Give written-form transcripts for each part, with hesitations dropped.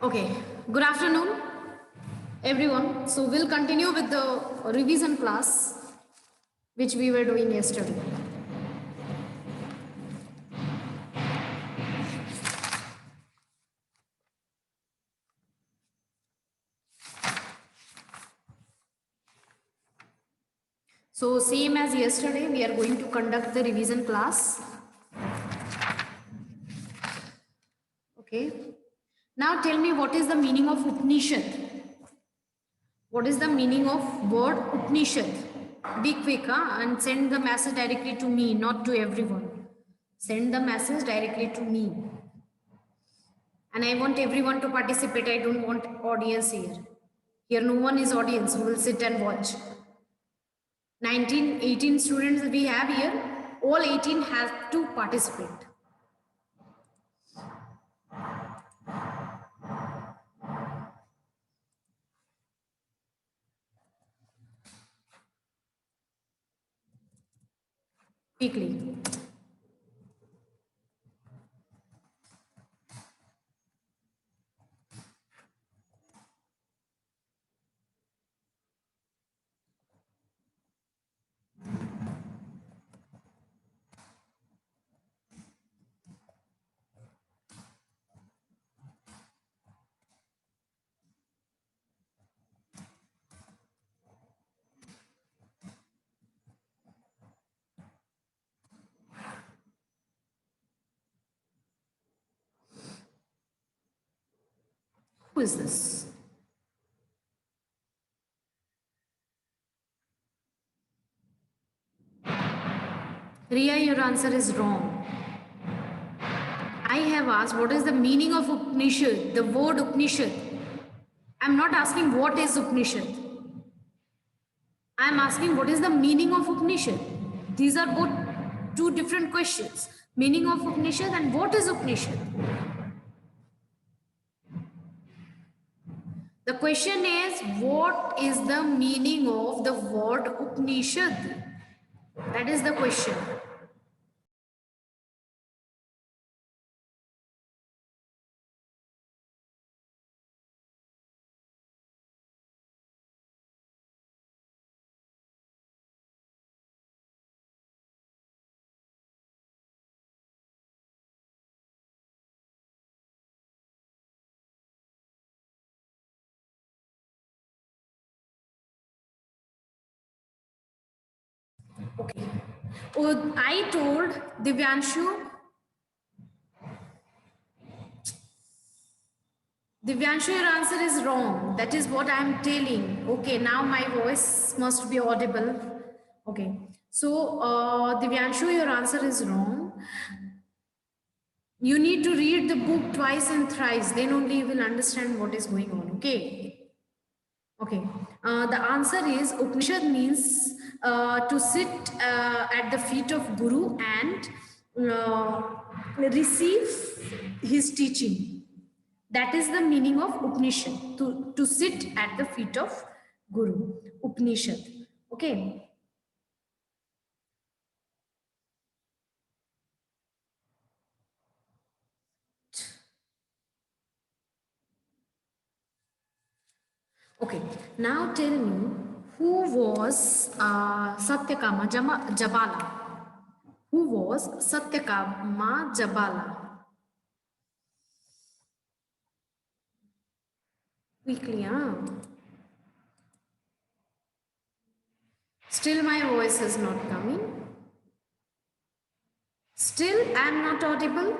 Okay, good afternoon, everyone. So we'll continue with the revision class which we were doing yesterday. So same as yesterday, we are going to conduct the revision class. Okay. Now tell me, what is the meaning of Upanishad? What is the meaning of word Upanishad? Be quick, and send the message directly to me, not to everyone. Send the message directly to me. And I want everyone to participate. I don't want audience here. Here no one is audience who will sit and watch. 19, 18 students we have here. All 18 have to participate. Quickly. Who is this? Ria, your answer is wrong. I have asked what is the meaning of Upanishad, the word Upanishad. I'm not asking what is Upanishad. I'm asking what is the meaning of Upanishad. These are both two different questions. Meaning of Upanishad and what is Upanishad? The question is, what is the meaning of the word Upanishad? That is the question. Okay. Oh, I told Divyanshu. Divyanshu, your answer is wrong. That is what I am telling. Okay, now my voice must be audible. Okay. So, Divyanshu, your answer is wrong. You need to read the book twice and thrice. Then only you will understand what is going on. Okay. Okay. The answer is Upanishad means to sit at the feet of Guru and receive his teaching. That is the meaning of Upanishad, to sit at the feet of Guru. Upanishad. Okay. Okay. Now tell me, who was Satyakama Jabala? Who was Satyakama Jabala? Quickly, huh? Still my voice is not coming. Still I am not audible.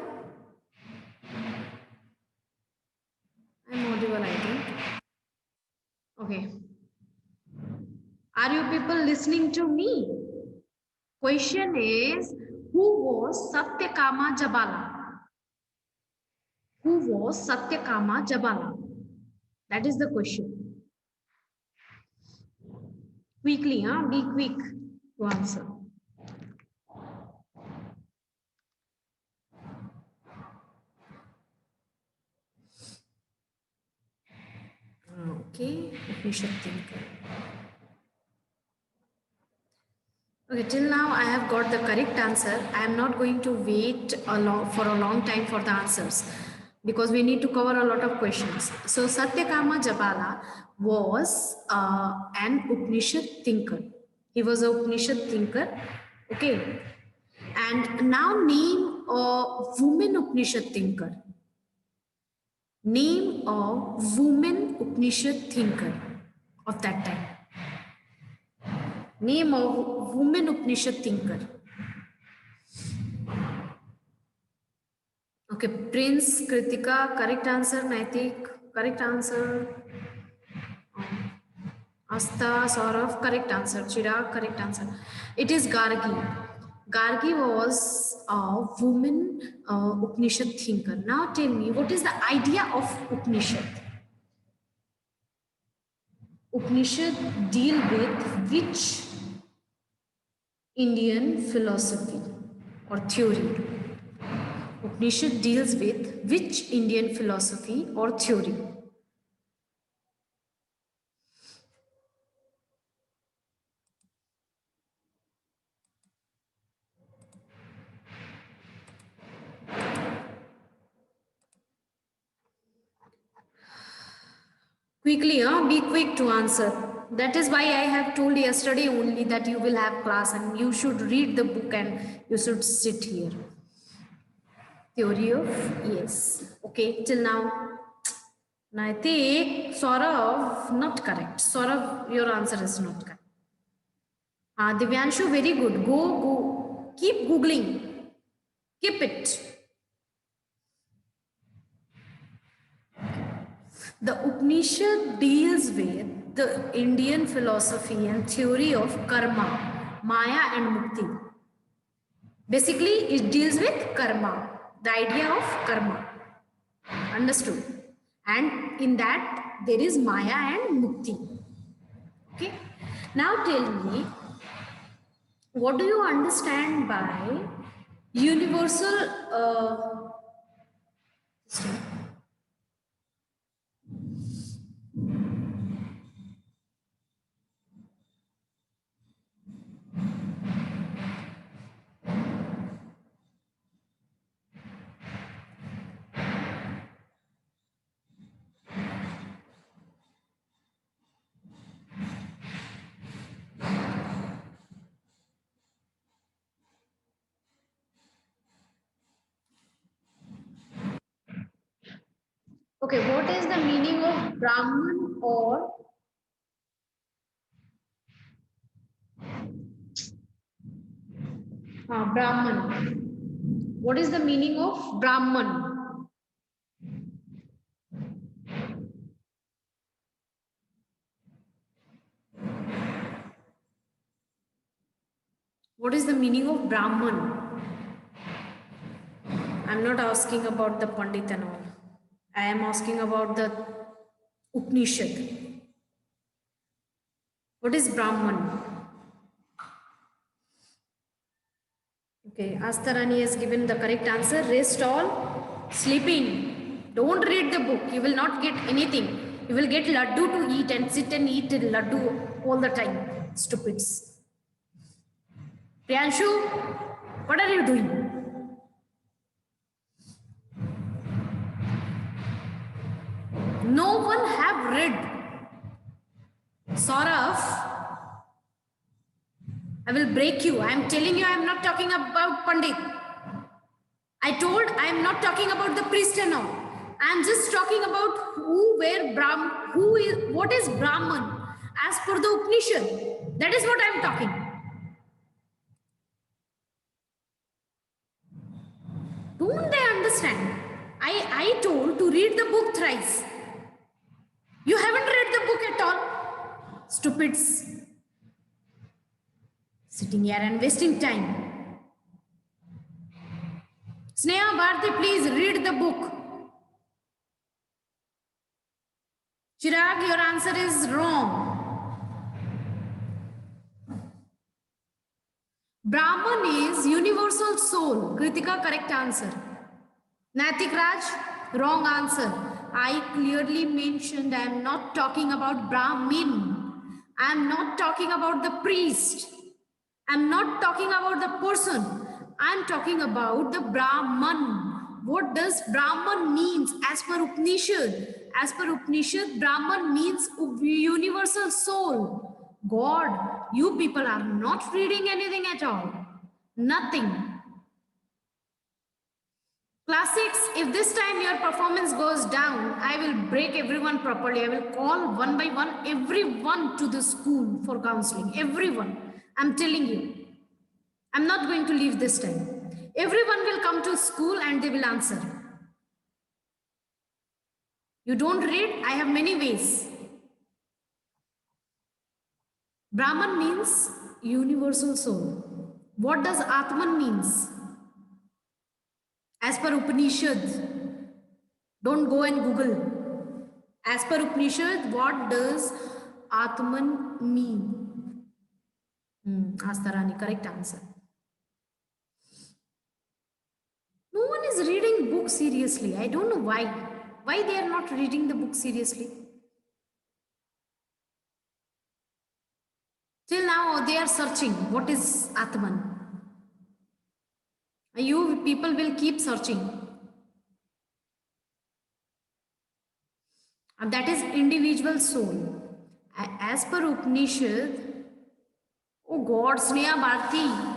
I am audible, I think. Okay. Are you people listening to me? Question is, who was Satyakama Jabala? Who was Satyakama Jabala? That is the question. Quickly, huh? Be quick to answer. Okay, Upanishad thinker. Okay, till now I have got the correct answer. I am not going to wait for a long time for the answers. because we need to cover a lot of questions. So Satyakama Jabala was an Upanishad thinker. He was an Upanishad thinker. Okay. And now name a woman Upanishad thinker. Name a woman Upanishad thinker of that time. Name a woman Upanishad thinker. Okay, Prince, Kritika, correct answer. Naitik, correct answer. Asta, Saurav, correct answer. Chirag, correct answer. It is Gargi. Gargi was a woman Upanishad thinker. Now tell me, what is the idea of Upanishad? Upanishad deal with which Indian philosophy or theory? Upanishad deals with which Indian philosophy or theory? Quickly, be quick to answer. That is why I have told yesterday only that you will have class and you should read the book and you should sit here. Theory of, yes. Okay, till now. I think Saurav, not correct. Saurav, your answer is not correct. Divyanshu, very good. Go. Keep Googling. Keep it. The Upanishad deals with the Indian philosophy and theory of karma, maya and mukti. Basically, it deals with karma, the idea of karma. Understood? And in that, there is maya and mukti. Okay? Now tell me, what do you understand by universal okay, what is the meaning of Brahman or Brahman? What is the meaning of Brahman? What is the meaning of Brahman? I'm not asking about the Pandit and all. I am asking about the Upanishad. What is Brahman? Okay, Astarani has given the correct answer. Rest all sleeping. Don't read the book. You will not get anything. You will get laddu to eat and sit and eat laddu all the time. Stupids. Priyanshu, what are you doing? No one have read. Saurav, I will break you. I am telling you, I am not talking about Pandit. I told I am not talking about the priest and all. I am just talking about what is Brahman as per the Upanishad. That is what I am talking. Don't they understand? I told to read the book thrice. You haven't read the book at all. Stupids. Sitting here and wasting time. Sneha Bharti, please read the book. Chirag, your answer is wrong. Brahman is universal soul. Kritika, correct answer. Natik Raj, wrong answer. I clearly mentioned I am not talking about Brahmin. I am not talking about the priest. I am not talking about the person. I am talking about the Brahman. what does Brahman means as per Upanishad? As per Upanishad, Brahman means universal soul. God, you people are not reading anything at all. Nothing. Class 6, if this time your performance goes down, I will break everyone properly. I will call one by one everyone to the school for counseling. Everyone. I'm telling you. I'm not going to leave this time. Everyone will come to school and they will answer. You don't read? I have many ways. Brahman means universal soul. What does Atman means? As per Upanishad, don't go and Google. As per Upanishad, what does Atman mean? Astarani, correct answer. No one is reading book seriously. I don't know why. Why they are not reading the book seriously? Till now they are searching. What is Atman? You people will keep searching. And that is individual soul. As per Upanishad, oh God, Sneha Bharti,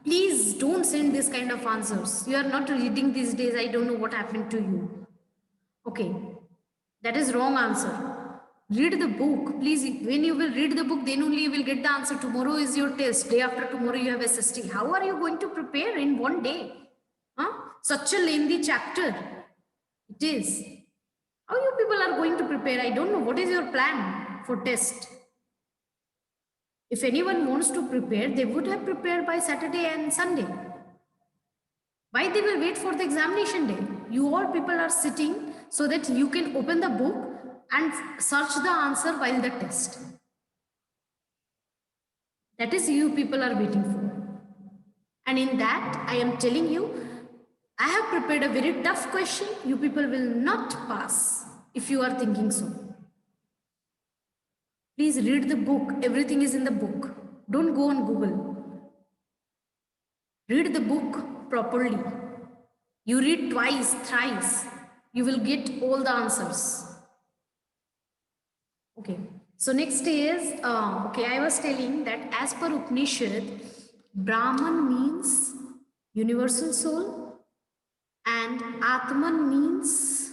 please don't send this kind of answers. You are not reading these days. I don't know what happened to you. Okay, that is wrong answer. Read the book. Please, when you will read the book, then only you will get the answer. Tomorrow is your test. Day after tomorrow, you have SST. How are you going to prepare in one day? Huh? Such a lengthy chapter. It is. How you people are going to prepare? I don't know. What is your plan for test? If anyone wants to prepare, they would have prepared by Saturday and Sunday. Why they will wait for the examination day? You all people are sitting so that you can open the book and search the answer while the test. That is you people are waiting for. And in that, I am telling you, I have prepared a very tough question. You people will not pass if you are thinking so. Please read the book. Everything is in the book. Don't go on Google. Read the book properly. You read twice, thrice. You will get all the answers. Okay. So next is, okay, I was telling that as per Upanishad, Brahman means universal soul and Atman means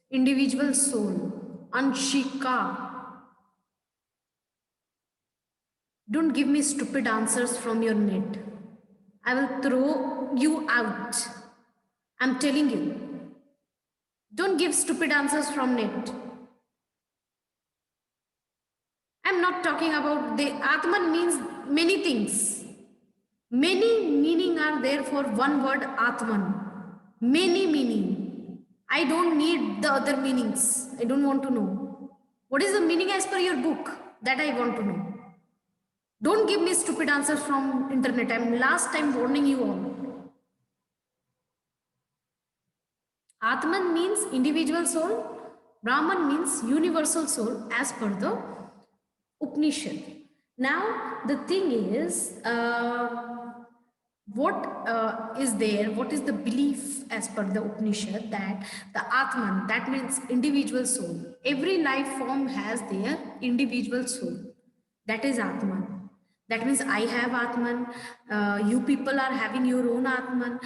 individual soul. Anshika. Don't give me stupid answers from your net. I will throw you out. I'm telling you. Don't give stupid answers from net. I'm not talking about the Atman means many things. Many meaning are there for one word Atman. Many meaning. I don't need the other meanings. I don't want to know. What is the meaning as per your book? That I want to know. Don't give me stupid answers from internet. I'm last time warning you all. Atman means individual soul. Brahman means universal soul as per the Upanishad. Now the thing is, what is there? What is the belief as per the Upanishad that the Atman, that means individual soul. Every life form has their individual soul. That is Atman. That means I have Atman. You people are having your own Atman.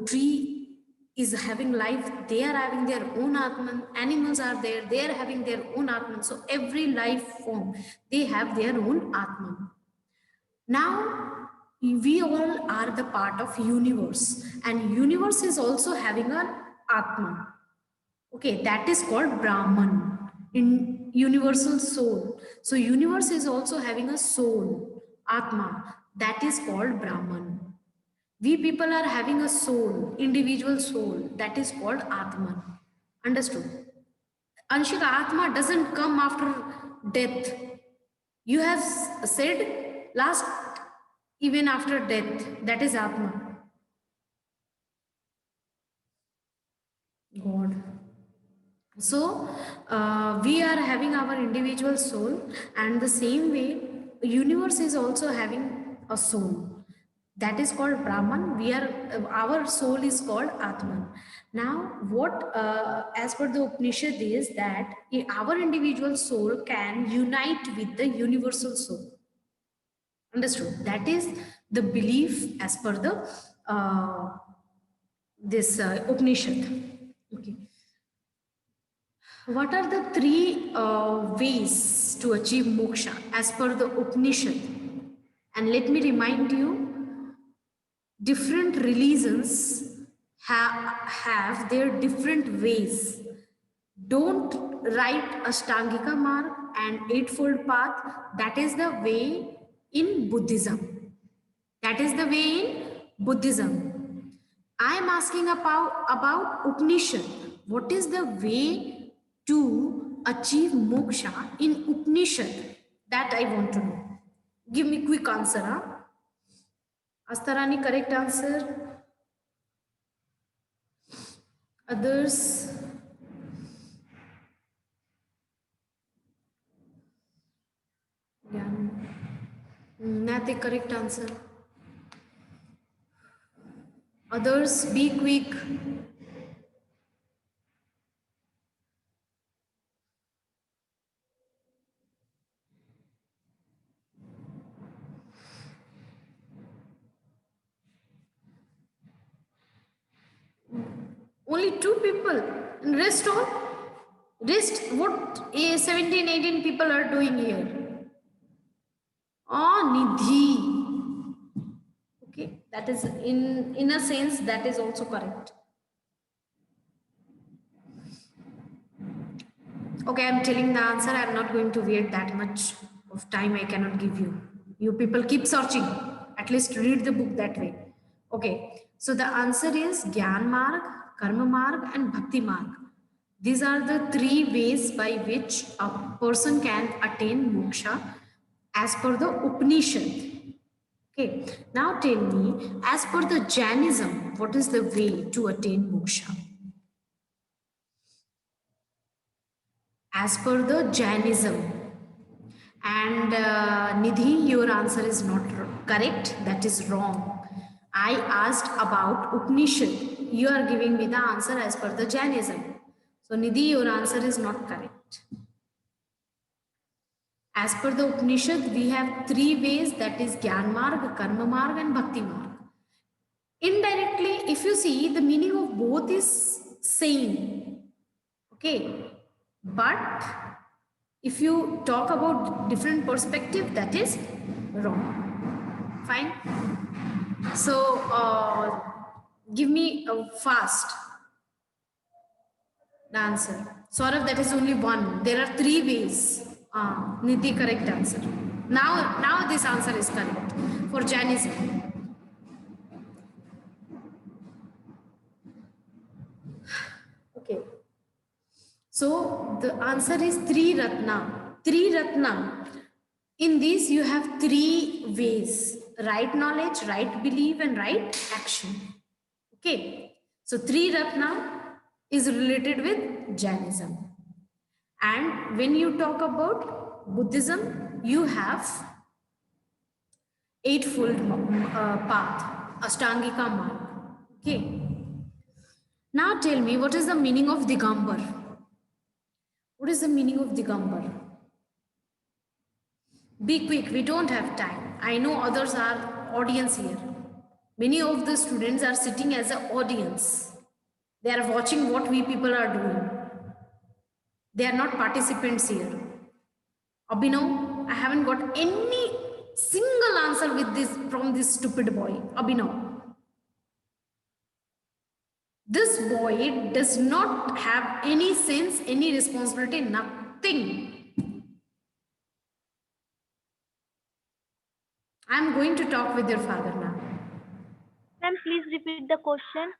Tree is having life, they are having their own Atman. Animals are there, they are having their own Atman. So every life form, they have their own Atman. Now, we all are the part of universe, and universe is also having an Atman. Okay, that is called Brahman, in universal soul. So universe is also having a soul, Atma, that is called Brahman. We people are having a soul, individual soul, that is called Atman. Understood? Anshika, Atma doesn't come after death. You have said last, even after death, that is Atma. God. So, we are having our individual soul, and the same way, universe is also having a soul. That is called Brahman. We are, our soul is called Atman. Now, what, as per the Upanishad, is that our individual soul can unite with the universal soul. Understood? That is the belief as per the this Upanishad. Okay. What are the three ways to achieve moksha as per the Upanishad? And let me remind you, different religions have their different ways. Don't write Ashtangika marg and Eightfold Path. That is the way in Buddhism. That is the way in Buddhism. I am asking about Upanishad. What is the way to achieve moksha in Upanishad? That I want to know. Give me quick answer. Huh? Astarani, correct answer. Others? Yeah. Not the correct answer. Others, be quick. Only 2 people. And rest all? Rest, what 17, 18 people are doing here? Oh, Nidhi. Okay, that is in a sense that is also correct. Okay, I'm telling the answer. I'm not going to wait that much of time. I cannot give you. You people keep searching. At least read the book that way. Okay, so the answer is Gyan Marg, Karma Marg, and Bhakti Marg. These are the 3 ways by which a person can attain moksha as per the Upanishad. Okay, now tell me, as per the Jainism, what is the way to attain moksha? As per the Jainism. And Nidhi, your answer is not correct. That is wrong. I asked about Upanishad. You are giving me the answer as per the Jainism. So Nidhi, your answer is not correct. As per the Upanishad, we have 3 ways, that is Gyan Marg, Karma Marg, and Bhakti Marg. Indirectly, if you see, the meaning of both is same. Okay, but if you talk about different perspective, that is wrong. Fine. So give me a fast the answer. Saurav, that is only one. There are 3 ways. Nidhi, correct answer. Now this answer is correct for Jainism. Okay. So the answer is Triratna. Triratna. In this, you have 3 ways: right knowledge, right belief, and right action. Okay. So Triratna is related with Jainism. And when you talk about Buddhism, you have Eightfold Path, Ashtangika Marg. Okay. Now tell me, what is the meaning of Digambar? What is the meaning of Digambar? Be quick, we don't have time. I know others are audience here. Many of the students are sitting as an audience. They are watching what we people are doing. They are not participants here. Abhinav, I haven't got any single answer with this from this stupid boy. Abhinav. This boy does not have any sense, any responsibility, nothing. I'm going to talk with your father now. Ma'am, please repeat the question.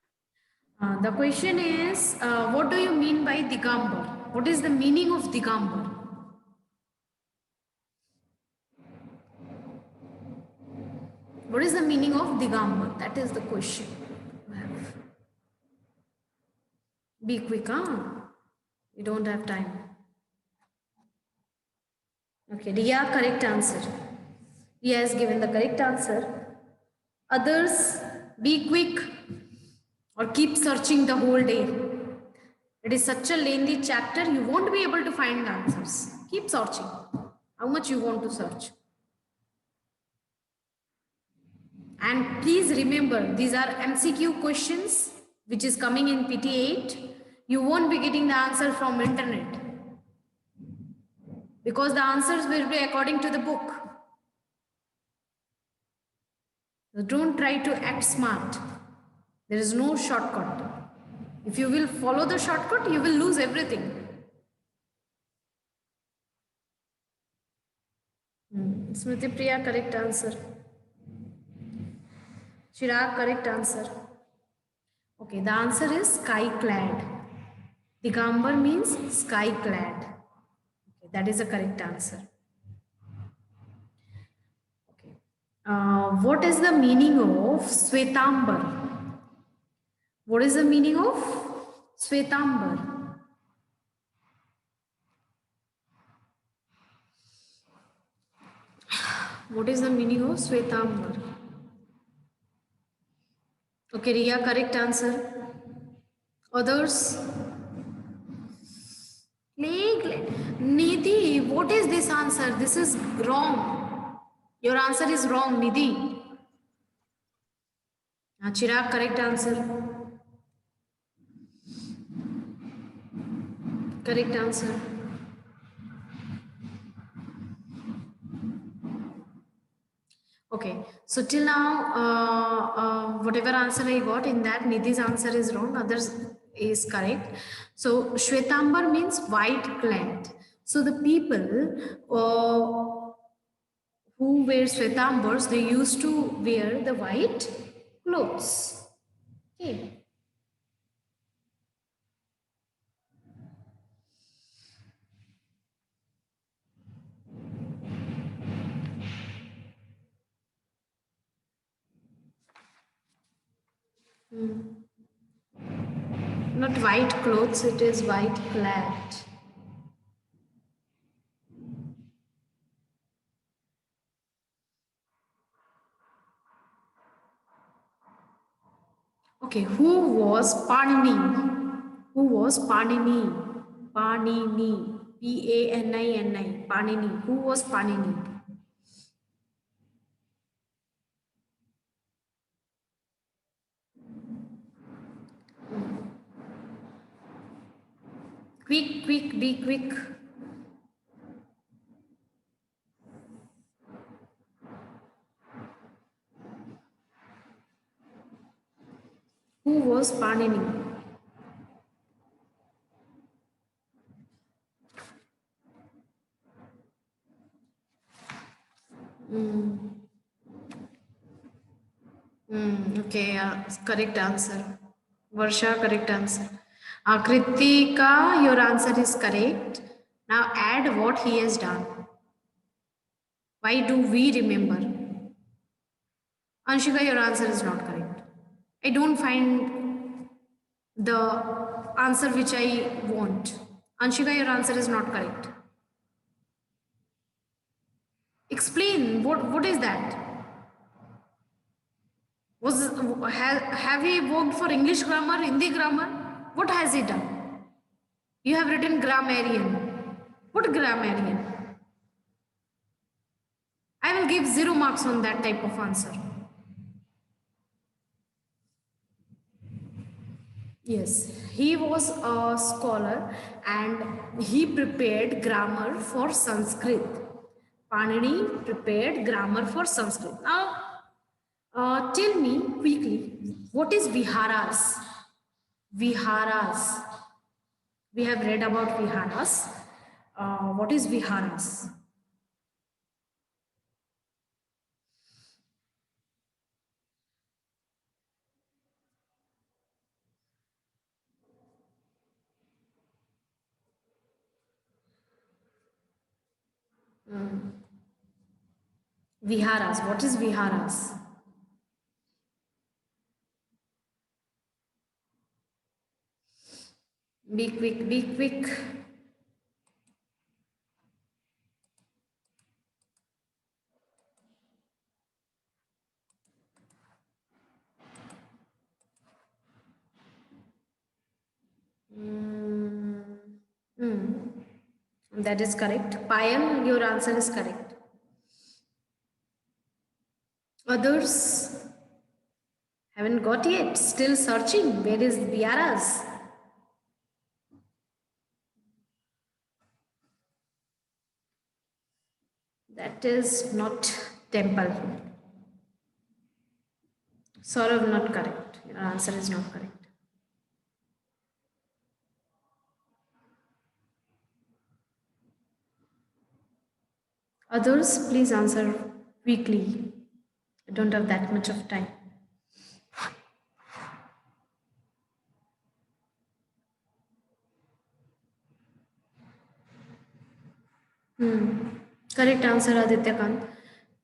The question is, what do you mean by Digambar? What is the meaning of Digambar? What is the meaning of Digambar? That is the question. Be quick, huh? We don't have time. Okay, Riya, correct answer. Riya has given the correct answer. Others, be quick or keep searching the whole day. It is such a lengthy chapter, you won't be able to find the answers. Keep searching. How much you want to search? And please remember, these are MCQ questions which is coming in PT8. You won't be getting the answer from internet because the answers will be according to the book. So don't try to act smart. There is no shortcut. If you will follow the shortcut, you will lose everything. Smriti Priya, correct answer. Chirag, correct answer. Okay, the answer is sky clad. Digambar means sky clad. Okay, that is the correct answer. Okay. What is the meaning of Svetambar? What is the meaning of Svetambar? What is the meaning of Svetambar? Okay, Riya, correct answer. Others? Nidhi, what is this answer? This is wrong. Your answer is wrong, Nidhi. Chirag, correct answer. Correct answer. Okay, so till now, whatever answer I got in that, Nidhi's answer is wrong, others is correct. So Shwetambar means white clad. So the people who wear Shwetambars, they used to wear the white clothes. Okay. Not white clothes, it is white clad. Okay, who was Panini? Who was Panini? Panini. Panini. Panini. Who was Panini? Quick, quick, be quick. Who was Panini? Okay, correct answer. Varsha, correct answer. Kritika, your answer is correct. Now add what he has done. Why do we remember? Anshika, your answer is not correct. I don't find the answer which I want. Anshika, your answer is not correct. Explain, what is that? Have he worked for English grammar, Hindi grammar? What has he done? You have written grammarian. What grammarian? I will give 0 marks on that type of answer. Yes, he was a scholar and he prepared grammar for Sanskrit. Panini prepared grammar for Sanskrit. Now, tell me quickly, what is Viharas? Viharas. We have read about Viharas. What is Viharas? Viharas. What is Viharas? Be quick, be quick. That is correct. Payal, your answer is correct. Others haven't got yet. Still searching. Where is Biaras? That is not temple. Saurav, not correct. Your answer is not correct. Others, please answer quickly. I don't have that much of time. Correct answer, Aditya Kant.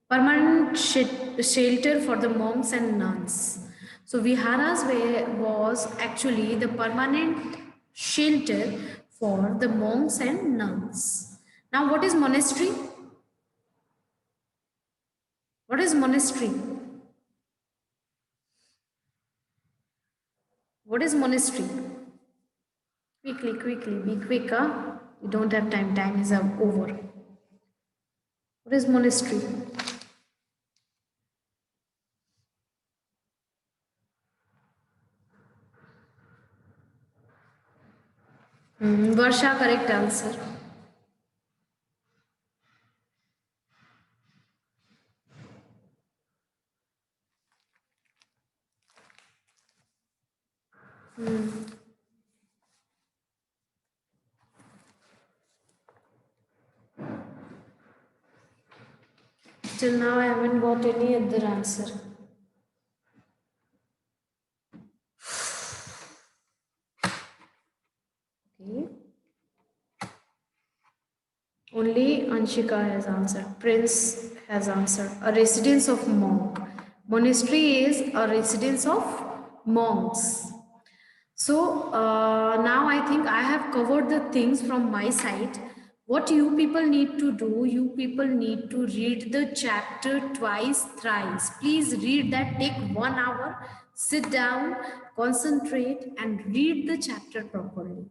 Permanent shelter for the monks and nuns. So Viharas was actually the permanent shelter for the monks and nuns. Now what is monastery? What is monastery? What is monastery? Quickly, be quicker. We don't have time. Time is over. What is monastery? Varsha, correct answer. Till now, I haven't got any other answer. Okay. Only Anshika has answered. Prince has answered. A residence of monk. Monastery is a residence of monks. So now I think I have covered the things from my side. What you people need to do, you people need to read the chapter twice, thrice. Please read that, take 1 hour, sit down, concentrate and read the chapter properly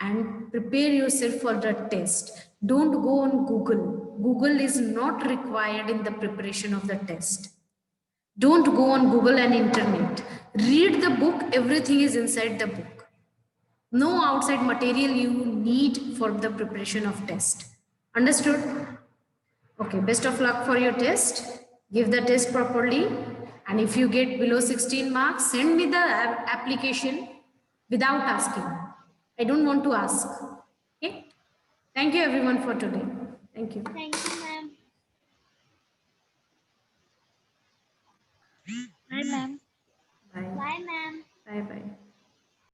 and prepare yourself for the test. Don't go on Google. Google is not required in the preparation of the test. Don't go on Google and internet. Read the book, everything is inside the book. No outside material you need for the preparation of test. Understood? Okay, best of luck for your test. Give the test properly. And if you get below 16 marks, send me the application without asking. I don't want to ask. Okay? Thank you everyone for today. Thank you. Thank you, ma'am. Bye, ma'am. Bye. Bye, ma'am. Bye bye.